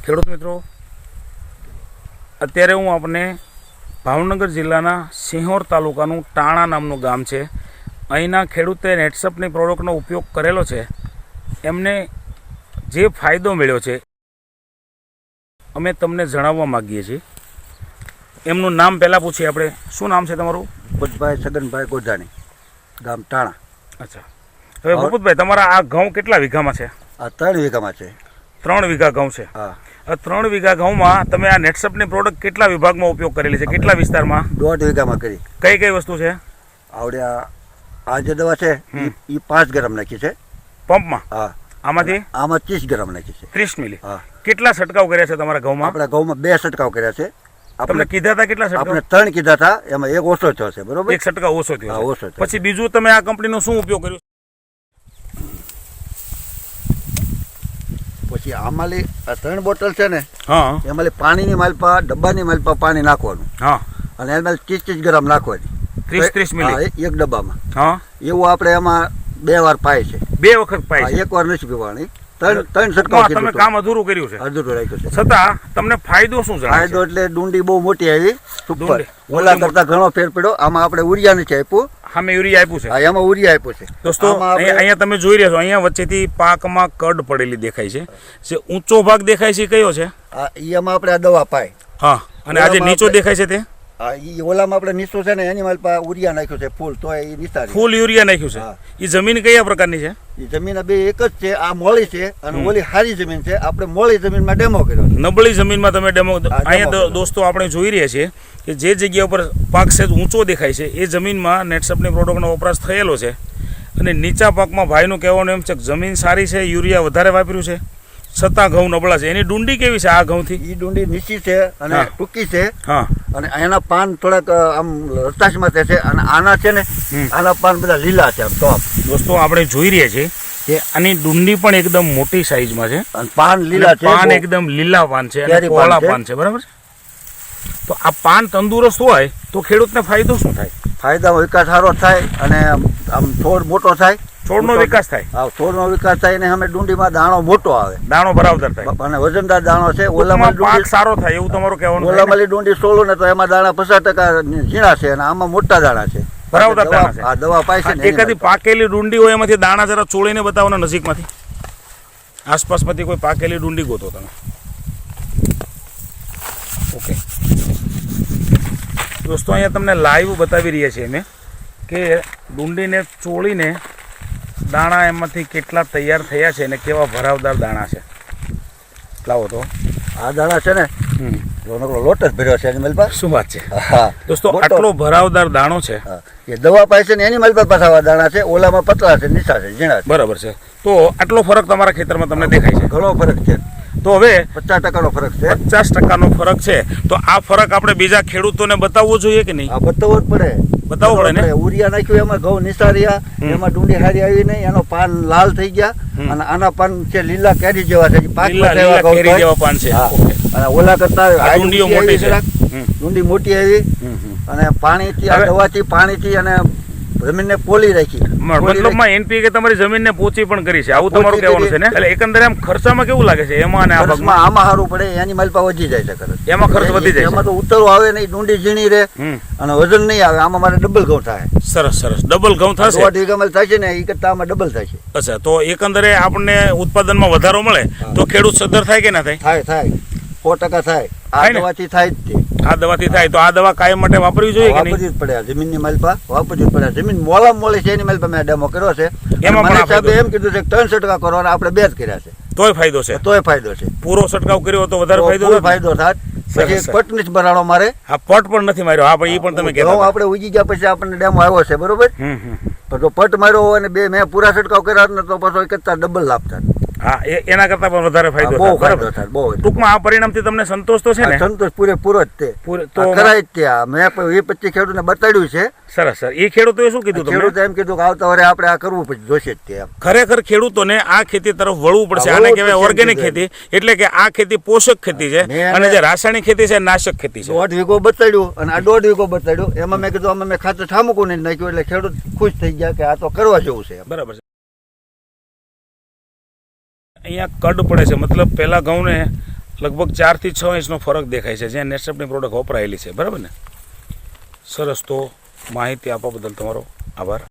ખેડૂત મિત્રો, અત્યારે હું આપને ભાવનગર જિલ્લાના સિંહોર તાલુકાનું ટાણા નામનું ગામ છે. અહીંના ખેડૂતે નેટસપની પ્રોડક્ટનો ઉપયોગ કરેલો છે. એમને જે ફાયદો મળ્યો છે અમે તમને જણાવવા માગીએ છીએ. એમનું નામ પહેલાં પૂછીએ આપણે. શું નામ છે તમારું? ભૂપતભાઈ છગનભાઈ ગોધાણી, ગામ ટાણા. અચ્છા, હવે ભૂપતભાઈ, તમારા આ ઘઉં કેટલા વીઘામાં છે? આ 3 વીઘામાં છે. 3 વીઘા ઘઉં છે. હા. 3 વીઘા ઘઉંમાં તમે આ નેટસપની પ્રોડક્ટ કેટલા વિભાગમાં ઉપયોગ કરેલી છે? કેટલા વિસ્તારમાં? 1.5 વીઘામાં કરી. કઈ કઈ વસ્તુ છે? આવડ્યા આ જે દવા છે એ 5 ગ્રામ નાખી છે પંપમાં. હા. આમાં 30 ગ્રામ નાખી છે. 30 મિલી. હા. કેટલા છંટકાવ કર્યા છે તમારા ઘઉંમાં? આપણા ઘઉંમાં 2 છંટકાવ કર્યા છે. તમને કીધા હતા કેટલા છંટકાવ? આપણે 3 કીધા હતા, એમાં એક ઓછો થયો છે. બરોબર, એક છંટકાવ ઓછો થયો. હા, ઓછો. પછી બીજું તમે આ કંપનીનો શું ઉપયોગ કર્યો? પછી આમાંલી આ 3 બોટલ છે ને, હા, એમાં પાણીની માલપા, ડબ્બાની માલપા પાણી નાખવાનું. હા. અને એમાં 30 ગ્રામ નાખવાની. 30 મિલી. હા, એક ડબ્બામાં. હા. એવું આપણે એમાં 2 વાર પાય છે. 2 વખત પાય છે. એક વાર નથી પીવાની. 3 છંટકાવ તમે કામ અધૂરું કર્યું છે. અધૂરું રાખ્યું છે. છતાં તમને ફાયદો શું જણાય? ફાયદો એટલે ડુંડી બહુ મોટી આવી. સુપર. ડુંડી. ઓલા કરતા ઘણો ફેર પડ્યો. આમાં આપણે ઉરિયા નથી આપ્યું. સામે યુરિયા આપ્યું છે. હા, એમાં ઉરિયા આપ્યું છે. દોસ્તો, અહીંયા તમે જોઈ રહ્યા છો, અહીંયા વચ્ચેથી પાકમાં કડ પડેલી દેખાય છે. જે ઊંચો ભાગ દેખાય છે કયો છે? એમાં આપણે આ દવા પાય. હા. અને આ જે નીચો દેખાય છે તે? હા, એ ઓલામાં આપણે નીચું છે ને, એની માલપા ઉરિયા નાખ્યું છે ફૂલ. તો એ નિસારી ફૂલ યુરિયા નાખ્યું છે. એ જમીન કયા પ્રકારની છે? એ જમીન બે એક જ છે. આ મોળી છે અને ઓલી સારી જમીન છે. આપણે મોળી જમીનમાં ડેમો કર્યો. નબળી જમીનમાં તમે ડેમો. અહીંયા દોસ્તો આપણે જોઈ રહ્યા છીએ કે જે જગ્યા ઉપર પાક સહેજ ઊંચો દેખાય છે એ જમીનમાં નેટસપની પ્રોડક્ટનો વપરાશ થયેલો છે. અને નીચા પાકમાં ભાઈનું કહેવાનું એમ છે કે જમીન સારી છે, યુરિયા વધારે વાપર્યું છે, છતાં ઘઉં નબળા છે. એની ડુંડી કેવી છે આ ઘઉંથી? એ ડુંડી નીચી છે અને ટૂંકી છે. હા. અને એના પાન થોડાક આમ રતાશમાં છે. અને આના છે ને, આના પાન બધા લીલા છે. આમ ટોપ. દોસ્તો, આપણે જોઈ રહ્યા છીએ કે આની ડુંડી પણ એકદમ મોટી સાઈઝમાં છે. અને પાન લીલા છે. પાન એકદમ લીલા પાન છે અને કોળા પાન છે. બરાબર છે. તો આ પાન તંદુરસ્ત હોય તો ખેડૂતને ફાયદો શું થાય? ફાયદામાં વિકાસ સારો થાય અને આમ છોડ મોટો થાય. છોડનો વિકાસ થાય. હા, છોડનો વિકાસ થાય ને અમે ડુંડીમાં દાણો મોટો આવે. દાણો ભરાવદાર થાય અને વજનદાર દાણો છે. ઓલામાં પાક સારો થાય એવું તમારું કહેવાનું? ઓલામાં ડુંડી સોલું ને તો એમાં દાણા 50% ઝીણા છે અને આમાં મોટા દાણા છે. ભરાવદાર દાણા છે. આ દવા પાય છે ને. એકાદી પાકેલી ડુંડી હોય એમાંથી દાણા જરા ચોળીને બતાવો ને નજીકમાંથી. આસપાસમાંથી કોઈ પાકેલી ડુંડી ગોતો તમે. ઓકે દોસ્તો, અહીંયા તમને લાઈવ બતાવી રહ્યા છીએ અમે કે ડુંડીને ચોળીને દાણા એમાંથી કેટલા તૈયાર થયા છે અને કેવા ભરાવદાર દાણા છે. લાવો તો. આ દાણા છે ને, લોટ જ ભર્યો છે એની મલબા. શું વાત છે? હા દોસ્તો, આટલો ભરાવદાર દાણો છે. એ દવા પાય છે ને એની મલબા પાછા દાણા છે. ઓલામાં પતળા છે, નીચા છે, ઝીણા છે. બરાબર છે. તો આટલો ફરક તમારા ખેતરમાં તમને દેખાય છે? ઘણો ફરક છે. તો હવે 50%નો ફરક છે. 50%નો ફરક છે. તો આ ફરક આપણે બીજા ખેડૂતોને બતાવવો જોઈએ કે નહીં? આ બતાવવો જ પડે. બતાવવું પડે ને. ઉરિયા નાખ્યું એમાં ઘઉં નિસાર્યા, એમાં ડુંડી હારી આવી નહીં, એનો પાન લાલ થઈ ગયા. અને આના પાન છે લીલા કેરી જેવા છે. કેરી જેવા પાન છે. અને ઓલા કરતા ડુંડીઓ મોટી છે. ડુંડી મોટી આવી. અને પાણીથી, આ દવાથી, પાણીથી અને જમીનને પોલી રાખી. મતલબમાં એનપીકે તમારી જમીનને પોચી પણ કરી છે, આવું તમારું કહેવાનું છે ને? એટલે એકંદરે આમ ખર્ચામાં કેવું લાગે છે એમાં? અને આ ભાગમાં આમાં સારું પડે. એની માલપા વધી જાય છે. એમાં ખર્ચ વધી જાય. એમાં તો ઉતરો આવે નહીં, ડુંડી ઝીણી રહે અને વજન નહીં આવે. આમાં મારે ડબલ ઘઉં થાય. સરસ સરસ. ડબલ ઘઉં થશે. 1.5 વીઘામાં થાય છે ને, એ કરતા આમાં ડબલ થાય છે. અચ્છા, તો એકંદરે આપણને ઉત્પાદનમાં વધારો મળે તો ખેડૂત સદ્ધર થાય કે ના થાય? થાય 100% થાય. આ દવાથી થાય જ તે. આ દવાથી થાય. તો આ દવા કાયમ માટે વાપરવી જોઈએ કે નહીં? વાપરવી જ પડે. જમીનની માલપા વાપરવી જ પડે. જમીન મોલામાં મોલી છે એની માલપા મેં ડેમો કર્યો છે. એમાં પણ સાહેબ એમ કીધું છે કે 3 છંટકાવ કરવાના, આપણે 2 જ કર્યા છે. તોય ફાયદો છે. તોય ફાયદો છે. પૂરો છંટકાવ કર્યો તો વધારે ફાયદો થાય. પછી પટ નથી ભરાણો મારે. હા, પટ પણ નથી માર્યો. હા, પણ એ પણ તમે કહેતા આપણે ઉગી ગયા પછી આપણને ડેમો આવ્યો છે. બરોબર. તો પટ માર્યો હોય ને 2 મેં પૂરા છંટકાવ કર્યા ને તો પાછો કરતા ડબલ લાભ થાય. હા, એના કરતા પણ વધારે ફાયદો બહુ ફાયદો થાય. બહુ. ટૂંકમાં આ પરિણામથી તમને સંતોષ તો છે ને? સંતોષ પૂરેપૂરો જ તે. તો કરાય જ ત્યાં. મેં 20-25 ખેડૂતને બતાડ્યું છે. સરસ સર. એ ખેડૂતોએ શું કીધું? ખેડૂતો એમ કીધું કે આવતા વર્ષે આપણે આ કરવું પછી જોશે જ તે. ખરેખર ખેડૂતોને આ ખેતી તરફ વળવું પડશે. આને કહેવાય ઓર્ગેનિક ખેતી. એટલે કે આ ખેતી પોષક ખેતી છે અને જે રાસાયણિક ખેતી છે નાશક ખેતી છે. 1.5 વીઘો બતાડ્યું અને આ 1.5 વીઘો બતાડ્યું. એમાં મેં કીધું અમે ખાતર ઠામુકું નહીં નાખ્યું. એટલે ખેડૂત ખુશ થઈ ગયા કે આ તો કરવા જેવું છે. બરાબર છે. અહીંયા કડ પડે છે, મતલબ પહેલા ઘઉંને લગભગ 4 થી 6 ઇંચનો ફરક દેખાય છે જ્યાં નેટસપની પ્રોડક્ટ વપરાયેલી છે. બરાબર ને? સરસ. તો માહિતી આપવા બદલ તમારો આભાર.